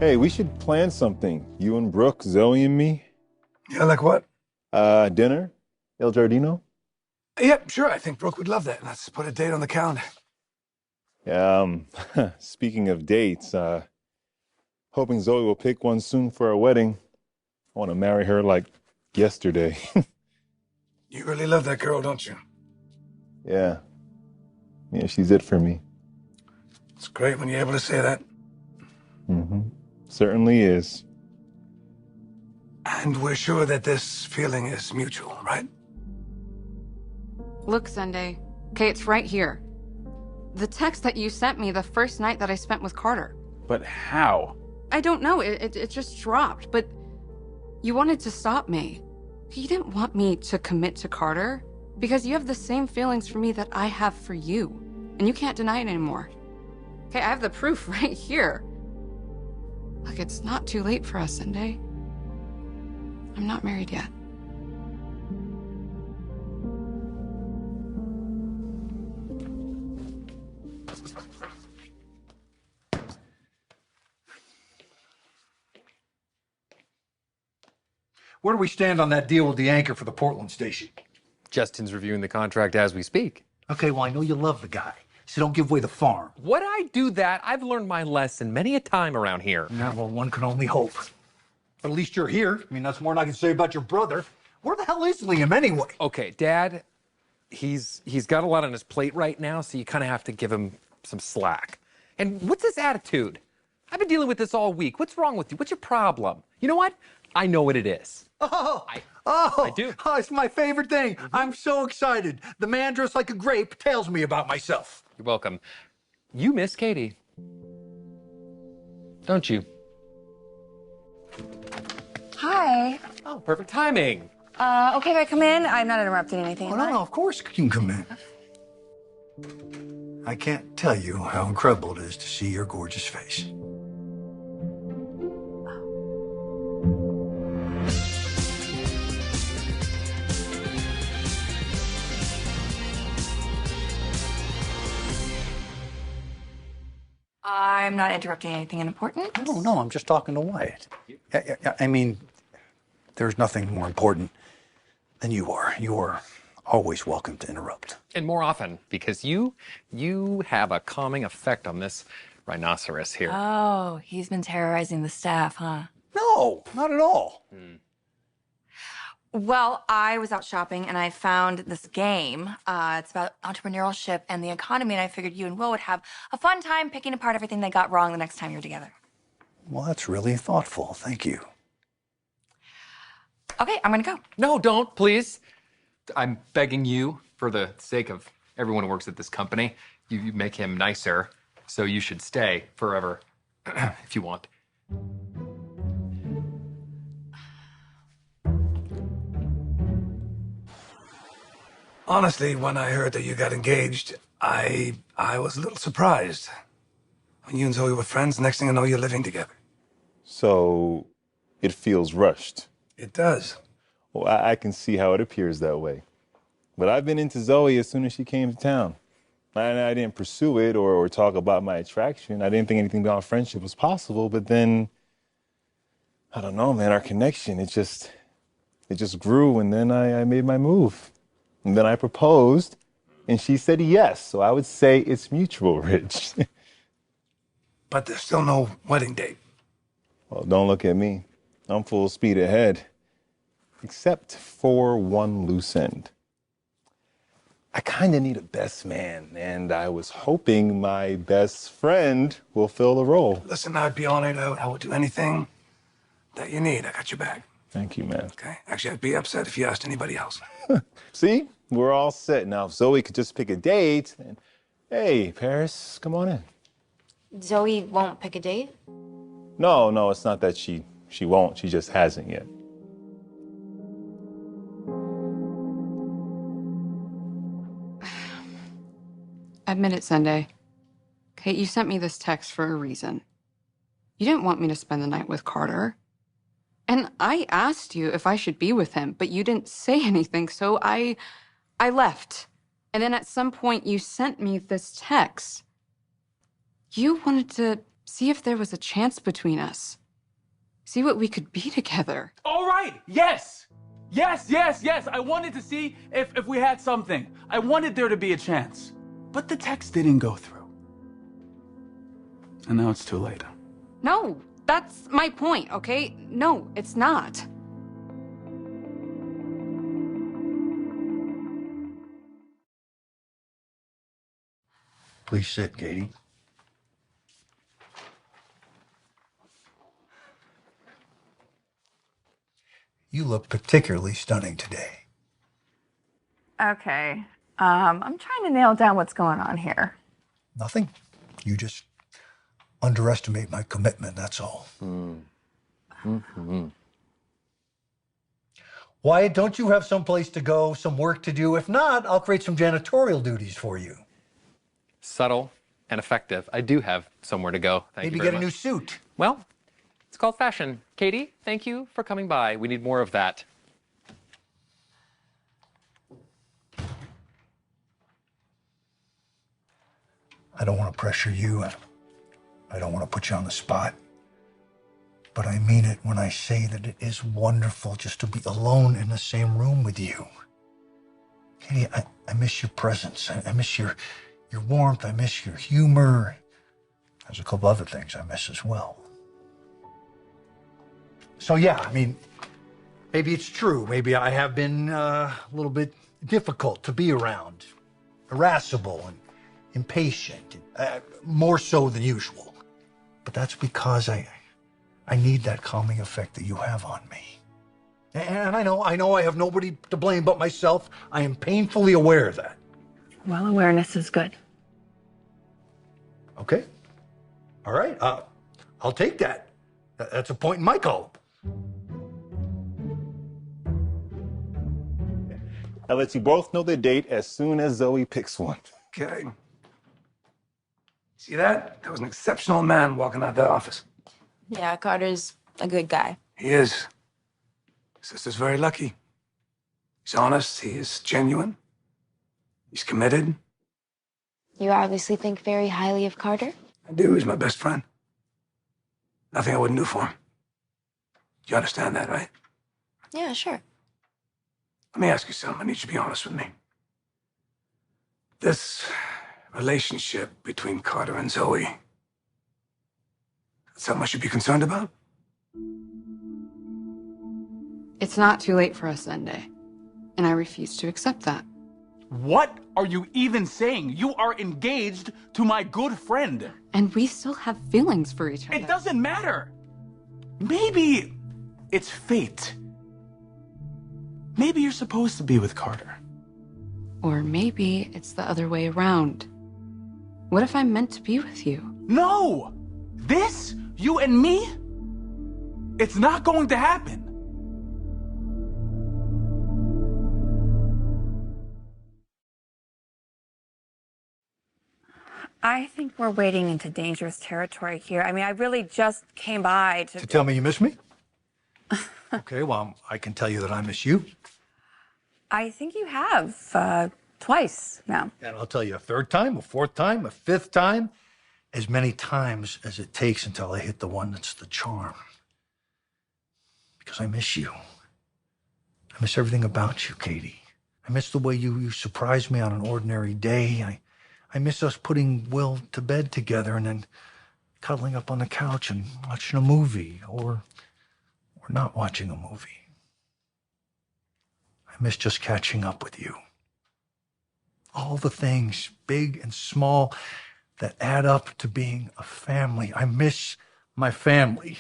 Hey, we should plan something. You and Brooke, Zoe and me. Yeah, like what? Dinner? El Giardino? Yep, sure. I think Brooke would love that. Let's put a date on the calendar. Yeah, speaking of dates, hoping Zoe will pick one soon for our wedding. I want to marry her like yesterday. You really love that girl, don't you? Yeah, yeah, she's it for me. It's great when you're able to say that. hmm Certainly is. And we're sure that this feeling is mutual, right? Look, Zende. Okay, it's right here. The text that you sent me the first night that I spent with Carter. But how? I don't know, it just dropped, but you wanted to stop me. You didn't want me to commit to Carter, because you have the same feelings for me that I have for you, and you can't deny it anymore. Okay, I have the proof right here. Look, it's not too late for us, Zende. I'm not married yet. Where do we stand on that deal with the anchor for the Portland station? Justin's reviewing the contract as we speak. Okay, well, I know you love the guy, so don't give away the farm. Would I do that? I've learned my lesson many a time around here. Yeah, well, one can only hope. But at least you're here. I mean, that's more than I can say about your brother. Where the hell is Liam anyway? Okay, Dad, he's got a lot on his plate right now, so you kind of have to give him some slack. And what's his attitude? I've been dealing with this all week. What's wrong with you? What's your problem? You know what? I know what it is. I do. Oh, it's my favorite thing. I'm so excited. The man dressed like a grape tells me about myself. You're welcome. You miss Katie, don't you? Hi. Oh, perfect timing. Okay, if I come in, I'm not interrupting anything. Oh, no, of course you can come in. I can't tell you how incredible it is to see your gorgeous face. I'm not interrupting anything important. No, I'm just talking to Wyatt. I mean, there's nothing more important than you are. You are always welcome to interrupt. And more often, because you have a calming effect on this rhinoceros here. Oh, he's been terrorizing the staff, huh? No, not at all. Well, I was out shopping and I found this game. It's about entrepreneurship and the economy, and I figured you and Will would have a fun time picking apart everything they got wrong the next time you're together. Well, that's really thoughtful. Thank you. Okay, I'm gonna go. No, don't, please. I'm begging you, for the sake of everyone who works at this company, you make him nicer, so you should stay forever, if you want. Honestly, when I heard that you got engaged, I was a little surprised. When you and Zoe were friends, the next thing I know, you're living together. So it feels rushed. It does. Well, I can see how it appears that way. But I've been into Zoe as soon as she came to town. I didn't pursue it or talk about my attraction. I didn't think anything beyond friendship was possible. But then, I don't know, man, our connection, it just grew. And then I made my move. And then I proposed, and she said yes. So I would say it's mutual, Rich. But there's still no wedding date. Well, don't look at me. I'm full speed ahead. Except for one loose end. I kind of need a best man, and I was hoping my best friend will fill the role. Listen, I'd be honored. I would do anything that you need. I got your back. Thank you, man. Okay? Actually, I'd be upset if you asked anybody else. See? We're all set now. If Zoe could just pick a date, and hey, Paris, come on in. Zoe won't pick a date? No, it's not that she won't. She just hasn't yet. Admit it, Zende. Okay, you sent me this text for a reason. You didn't want me to spend the night with Carter. And I asked you if I should be with him, but you didn't say anything, so I left. And then at some point you sent me this text. You wanted to See if there was a chance between us. See what we could be together. All right, yes. Yes. I wanted to see if we had something. I wanted there to be a chance. But the text didn't go through. And now it's too late. No, that's my point, okay? No, it's not. Please sit, Katie. You look particularly stunning today. Okay. I'm trying to nail down what's going on here. Nothing. You just underestimate my commitment, that's all. Why don't you have some place to go, some work to do? If not, I'll create some janitorial duties for you. Subtle and effective. I do have somewhere to go. Thank Maybe you very get a much. new suit. Well, it's called fashion. Katie, thank you for coming by. We need more of that. I don't want to pressure you. I don't want to put you on the spot. But I mean it when I say that it is wonderful just to be alone in the same room with you. Katie, I miss your presence. I miss your warmth. I miss your humor. There's a couple other things I miss as well. So yeah, I mean, maybe it's true. Maybe I have been a little bit difficult to be around, irascible and impatient, more so than usual. But that's because I need that calming effect that you have on me. And I know I have nobody to blame but myself. I am painfully aware of that. Well, awareness is good. Okay. All right. I'll take that. That's a point in my column. I'll let you both know the date as soon as Zoe picks one. Okay. See that? That was an exceptional man walking out of that office. Yeah, Carter's a good guy. He is. Sister's very lucky. He's honest. He is genuine. He's committed. You obviously think very highly of Carter. I do. He's my best friend. Nothing I wouldn't do for him. You understand that, right? Yeah, sure. Let me ask you something. I need you to be honest with me. This relationship between Carter and Zoe, that's something I should be concerned about? It's not too late for us, Zende. And I refuse to accept that. What are you even saying? You are engaged to my good friend. And we still have feelings for each other. It doesn't matter. Maybe it's fate. Maybe you're supposed to be with Carter. Or maybe it's the other way around. What if I'm meant to be with you? No! This, you and me, it's not going to happen. I think we're wading into dangerous territory here. I mean, I really just came by To tell me you miss me? Okay, well, I can tell you that I miss you. I think you have twice now. And I'll tell you a third time, a fourth time, a fifth time, as many times as it takes until I hit the one that's the charm. Because I miss you. I miss everything about you, Katie. I miss the way you surprise me on an ordinary day. I miss us putting Will to bed together and then cuddling up on the couch and watching a movie or not watching a movie. I miss just catching up with you. All the things, big and small, that add up to being a family. I miss my family.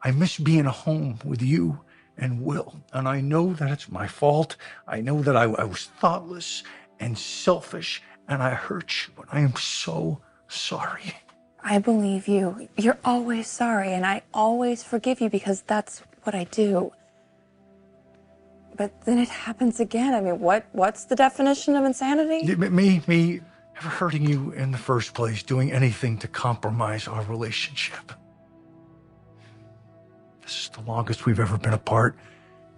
I miss being home with you and Will. And I know that it's my fault. I know that I was thoughtless and selfish and I hurt you. And I am so sorry. I believe you. You're always sorry, and I always forgive you because that's what I do. But then it happens again. I mean, what's the definition of insanity? Me ever hurting you in the first place, doing anything to compromise our relationship. This is the longest we've ever been apart,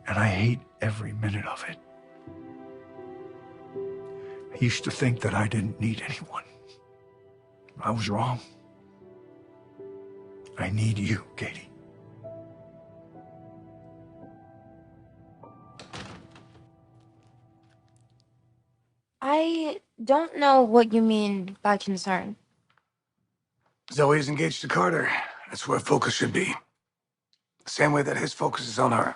and I hate every minute of it. I used to think that I didn't need anyone. I was wrong. I need you, Katie. I don't know what you mean by concern. Zoe is engaged to Carter. That's where focus should be. The same way that his focus is on her.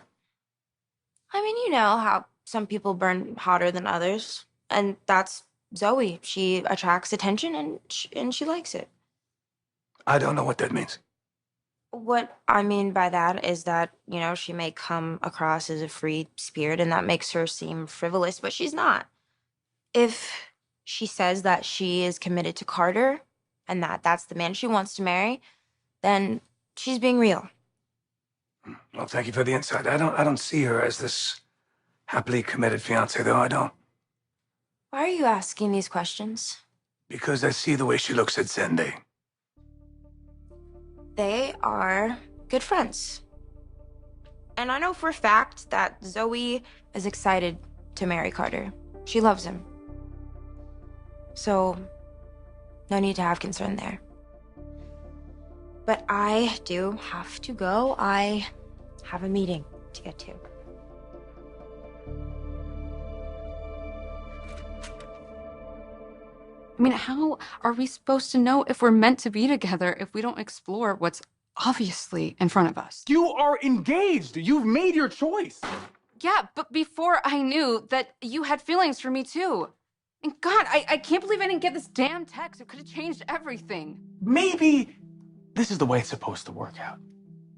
I mean, you know how some people burn hotter than others. And that's Zoe. She attracts attention and she likes it. I don't know what that means. What I mean by that is that, you know, she may come across as a free spirit and that makes her seem frivolous, but she's not. If she says that she is committed to Carter and that that's the man she wants to marry, then she's being real. Well, thank you for the insight. I don't see her as this happily committed fiance, though. I don't. Why are you asking these questions? Because I see the way she looks at Zende. They are good friends. And I know for a fact that Zoe is excited to marry Carter. She loves him. So, no need to have concern there. But I do have to go. I have a meeting to get to. I mean, how are we supposed to know if we're meant to be together if we don't explore what's obviously in front of us? You are engaged. You've made your choice. Yeah, but before I knew that you had feelings for me too. And God, I can't believe I didn't get this damn text. It could have changed everything. Maybe this is the way it's supposed to work out.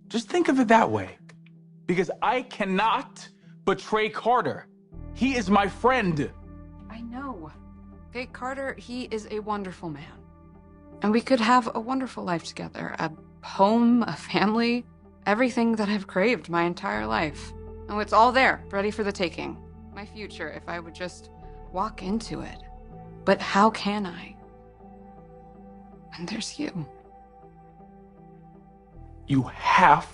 Just think of it that way. Because I cannot betray Carter. He is my friend. I know. Okay, Carter, he is a wonderful man. And we could have a wonderful life together. A home, a family, everything that I've craved my entire life. Oh, it's all there, ready for the taking. My future, if I would just walk into it. But how can I? And there's you. You have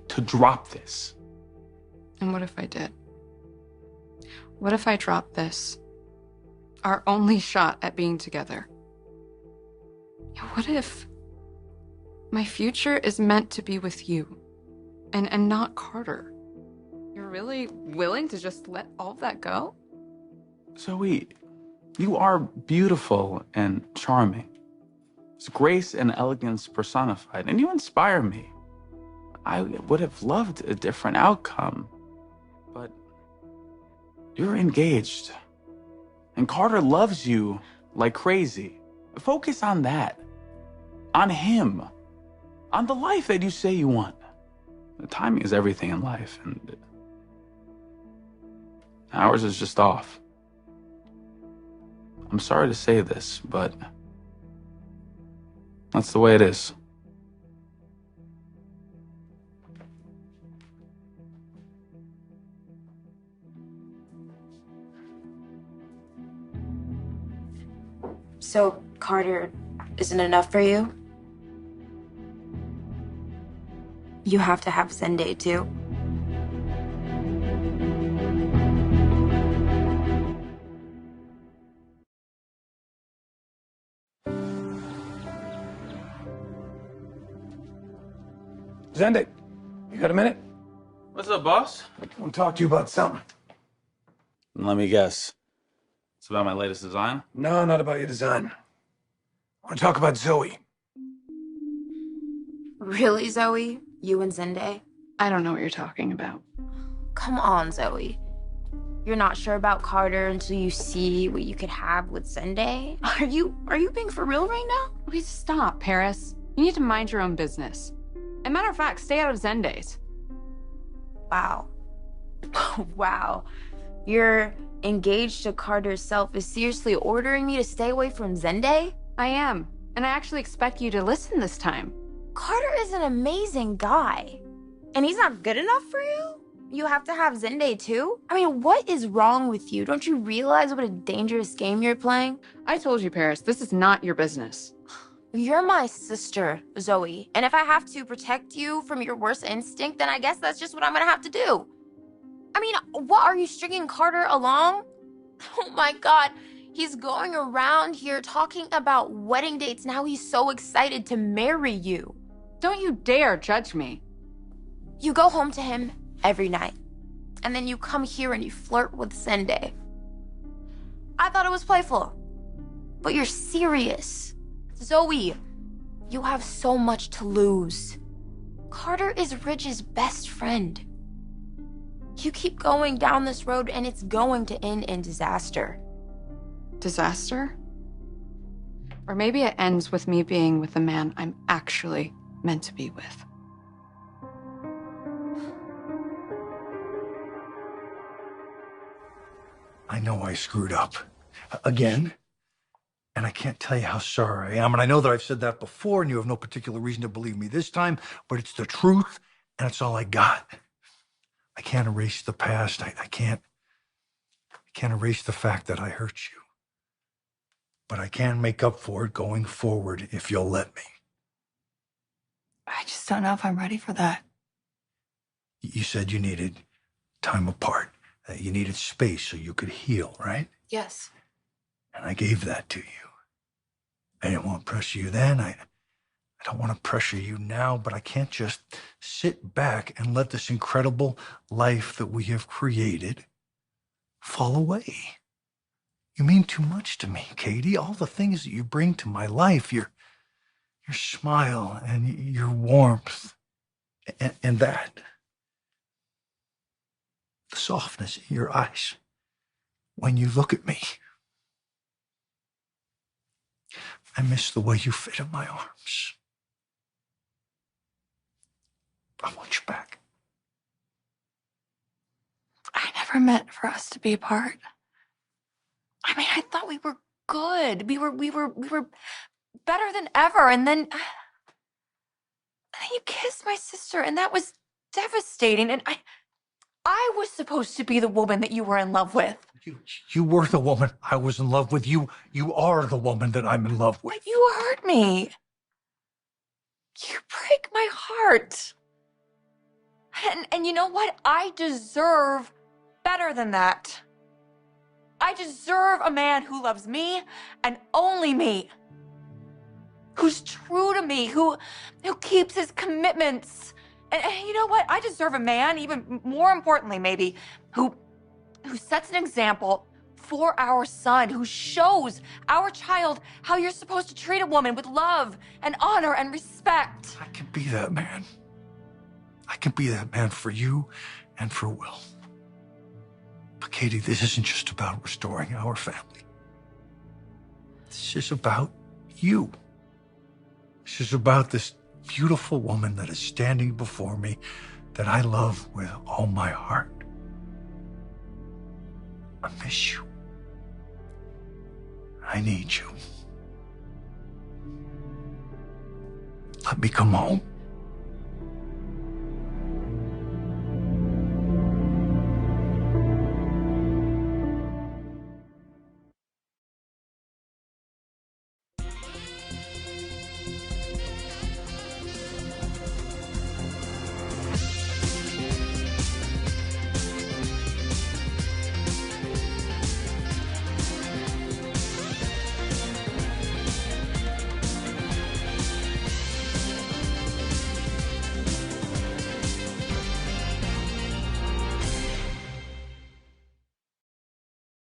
to drop this. And what if I did? What if I dropped this? Our only shot at being together. What if my future is meant to be with you and not Carter? You're really willing to just let all of that go? Zoe, you are beautiful and charming. It's grace and elegance personified, and you inspire me. I would have loved a different outcome, but you're engaged. And Carter loves you like crazy. Focus on that. On him. On the life that you say you want. The timing is everything in life, and ours is just off. I'm sorry to say this, but that's the way it is. So, Carter isn't enough for you? You have to have Zende too. Zende, you got a minute? What's up, boss? I want to talk to you about something. Let me guess. It's about my latest design? No, not about your design. I want to talk about Zoe. Really, Zoe? You and Zende? I don't know what you're talking about. Come on, Zoe. You're not sure about Carter until you see what you could have with Zende? Are you being for real right now? Please stop, Paris. You need to mind your own business. As a matter of fact, stay out of Zende's. Wow. Wow. You're engaged to Carter's self is seriously ordering me to stay away from Zende? I am. And I actually expect you to listen this time. Carter is an amazing guy. And he's not good enough for you? You have to have Zende too? I mean, what is wrong with you? Don't you realize what a dangerous game you're playing? I told you, Paris, this is not your business. You're my sister, Zoe. And if I have to protect you from your worst instinct, then I guess that's just what I'm gonna have to do. I mean, what, are you stringing Carter along? Oh my God, he's going around here talking about wedding dates. Now he's so excited to marry you. Don't you dare judge me. You go home to him every night. And then you come here and you flirt with Zende. I thought it was playful. But you're serious. Zoe, you have so much to lose. Carter is Ridge's best friend. You keep going down this road and it's going to end in disaster. Disaster? Or maybe it ends with me being with the man I'm actually meant to be with. I know I screwed up. Again. And I can't tell you how sorry I am. And I know that I've said that before, and you have no particular reason to believe me this time, but it's the truth, and it's all I got. I can't erase the past. I can't erase the fact that I hurt you. But I can make up for it going forward if you'll let me. I just don't know if I'm ready for that. You said you needed time apart. You needed space so you could heal, right? Yes. And I gave that to you. I didn't want to pressure you then. I don't want to pressure you now, but I can't just sit back and let this incredible life that we have created fall away. You mean too much to me, Katie. All the things that you bring to my life, your smile and your warmth, and that. The softness in your eyes when you look at me. I miss the way you fit in my arms. I want you back. I never meant for us to be apart. I mean, I thought we were good. We were better than ever. And then you kissed my sister, and that was devastating. And I was supposed to be the woman that you were in love with. You were the woman I was in love with. You are the woman that I'm in love with. But you hurt me. You break my heart. And you know what? I deserve better than that. I deserve a man who loves me and only me. Who's true to me, who keeps his commitments. And you know what? I deserve a man, even more importantly maybe, who sets an example for our son, who shows our child how you're supposed to treat a woman with love and honor and respect. I can be that man. I can be that man for you and for Will. But Katie, this isn't just about restoring our family. This is about you. This is about this beautiful woman that is standing before me that I love with all my heart. I miss you. I need you. Let me come home.